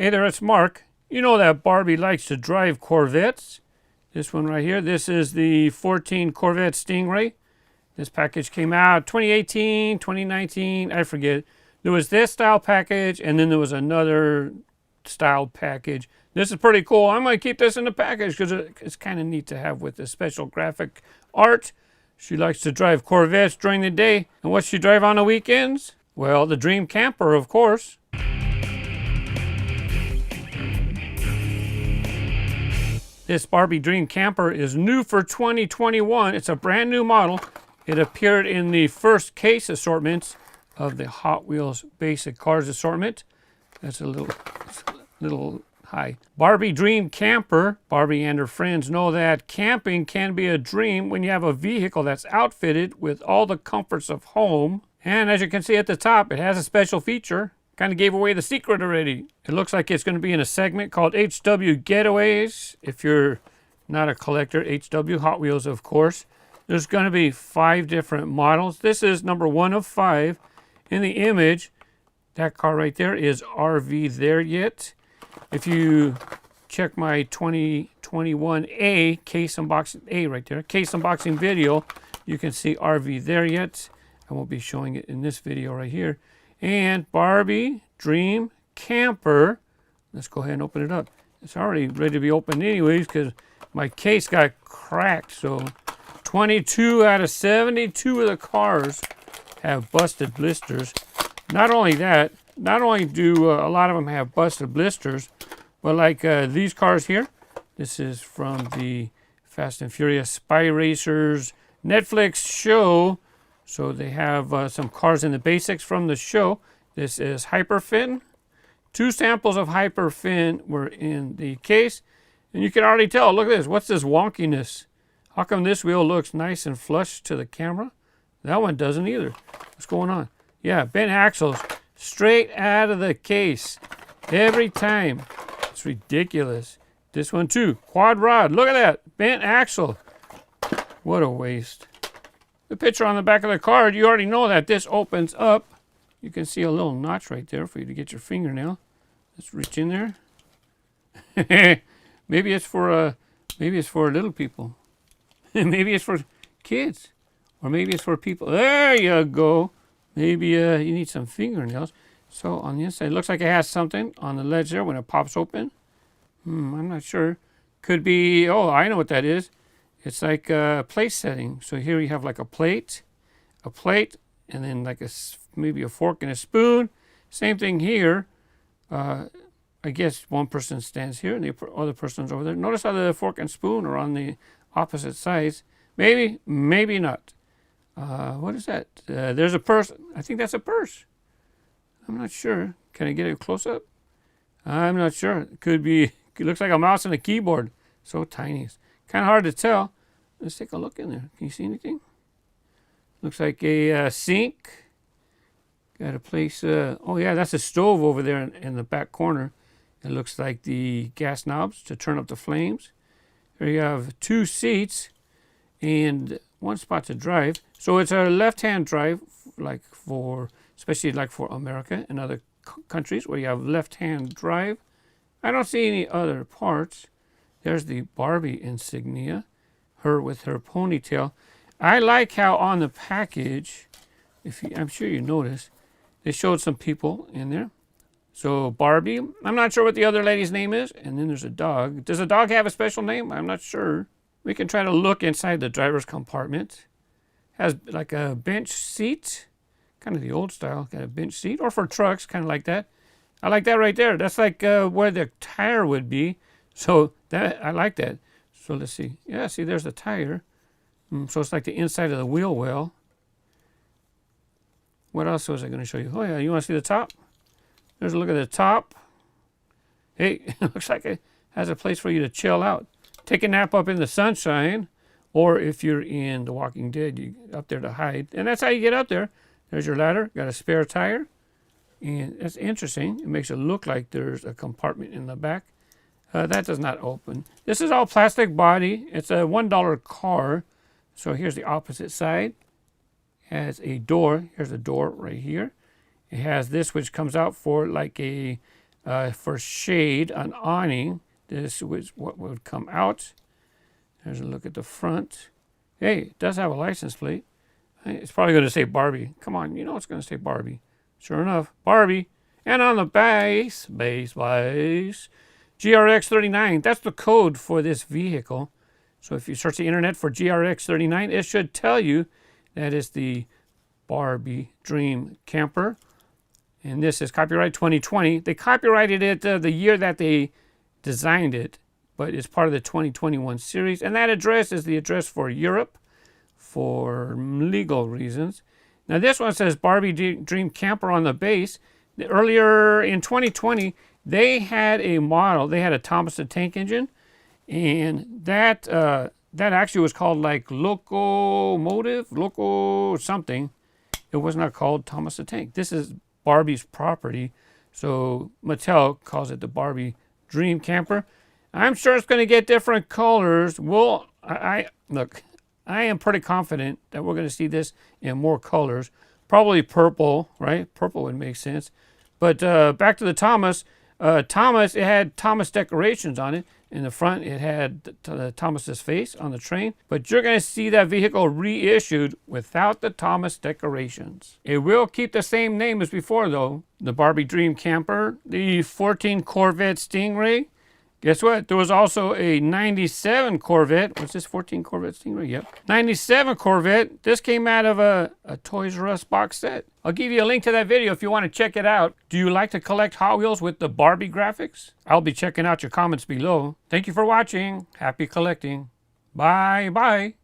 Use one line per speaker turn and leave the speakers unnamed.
Hey there, it's Mark. You know that Barbie likes to drive Corvettes. This one right here, this is the 14 Corvette Sting Ray. This package came out 2018, 2019, I forget. There was this style package, and then there was another style package. This is pretty cool. I'm going to keep this in the package because it's kind of neat to have with the special graphic art. She likes to drive Corvettes during the day. And what she drive on the weekends? Well, the Dream Camper, of course. This Barbie Dream Camper is new for 2021. It's a brand new model. It appeared in the first case assortments of the Hot Wheels basic cars assortment. That's a little high. Barbie Dream Camper. Barbie and her friends know that camping can be a dream when you have a vehicle that's outfitted with all the comforts of home. And as you can see at the top, it has a special feature. Kind of gave away the secret already. It looks like it's going to be in a segment called HW Getaways. If you're not a collector, HW Hot Wheels, of course. There's going to be 5 different models. This is number 1 of 5. In the image, that car right there is RV There Yet. If you check my 2021A case unboxing, A right there, case unboxing video, you can see RV There Yet. I won't be showing it in this video right here. And Barbie Dream Camper. Let's go ahead and open it up. It's already ready to be opened anyways because my case got cracked. So 22 out of 72 of the cars have busted blisters. Not only that, not only do a lot of them have busted blisters, but like these cars here. This is from the Fast and Furious Spy Racers Netflix show. So they have some cars in the basics from the show. This is Hyperfin. 2 samples of Hyperfin were in the case. And you can already tell, look at this. What's this wonkiness? How come this wheel looks nice and flush to the camera? That one doesn't either. What's going on? Yeah, bent axles straight out of the case. Every time. It's ridiculous. This one too. Quad rod. Look at that. Bent axle. What a waste. The picture on the back of the card, you already know that this opens up. You can see a little notch right there for you to get your fingernail. Let's reach in there. Maybe it's for little people. Maybe it's for kids, or maybe it's for people. There you go. Maybe you need some fingernails. So on the inside, it looks like it has something on the ledge there when it pops open. I'm not sure. Could be. Oh, I know what that is. It's like a place setting. So here you have like a plate, and then like maybe a fork and a spoon. Same thing here. I guess one person stands here and the other person's over there. Notice how the fork and spoon are on the opposite sides. Maybe, maybe not. What is that? There's a purse. I think that's a purse. I'm not sure. Can I get a close up? I'm not sure. It could be. It looks like a mouse and a keyboard. So tiny. It's kind of hard to tell. Let's take a look in there. Can you see anything? Looks like a sink. Got a place. Oh yeah, that's a stove over there in the back corner. It looks like the gas knobs to turn up the flames. Here you have 2 seats and 1 spot to drive. So it's a left-hand drive, like especially like for America and other countries where you have left-hand drive. I don't see any other parts. There's the Barbie insignia, her with her ponytail. I like how on the package, I'm sure you noticed, they showed some people in there. So Barbie, I'm not sure what the other lady's name is, and then there's a dog. Does a dog have a special name? I'm not sure. We can try to look inside the driver's compartment. Has like a bench seat, kind of the old style, got a bench seat, or for trucks, kind of like that. I like that right there. That's like where the tire would be. So that I like that. So let's see. Yeah, see, there's the tire. So it's like the inside of the wheel well. What else was I going to show you? Oh yeah, you want to see the top? There's a look at the top. Hey, it looks like it has a place for you to chill out. Take a nap up in the sunshine, or if you're in The Walking Dead, you up there to hide. And that's how you get up there. There's your ladder. Got a spare tire. And that's interesting. It makes it look like there's a compartment in the back. That does not open. This is all plastic body. It's a $1 car. So here's the opposite side. It has a door. Here's a door right here. It has this which comes out for like a for shade, an awning. This was what would come out. There's a look at the front. Hey, it does have a license plate. It's probably going to say Barbie. Come on, you know it's going to say Barbie. Sure enough, Barbie. And on the base, GRX39. That's the code for this vehicle. So if you search the internet for GRX39, it should tell you that it's the Barbie Dream Camper. And this is copyright 2020. They copyrighted it the year that they designed it, but it's part of the 2021 series. And that address is the address for Europe for legal reasons. Now this one says Barbie Dream Camper on the base. Earlier in 2020, they had a model. They had a Thomas the Tank engine, and that actually was called like Loco something. It was not called Thomas the Tank. This is Barbie's property, so Mattel calls it the Barbie Dream Camper. I'm sure it's going to get different colors. Look, I am pretty confident that we're going to see this in more colors. Probably purple, right? Purple would make sense. But back to the Thomas. Thomas, it had Thomas decorations on it. In the front, it had Thomas's face on the train. But you're going to see that vehicle reissued without the Thomas decorations. It will keep the same name as before, though. The Barbie Dream Camper, the 14 Corvette Stingray. Guess what? There was also a 97 Corvette. What's this, 14 Corvette Stingray? Yep. 97 Corvette. This came out of a Toys R Us box set. I'll give you a link to that video if you want to check it out. Do you like to collect Hot Wheels with the Barbie graphics? I'll be checking out your comments below. Thank you for watching. Happy collecting. Bye-bye.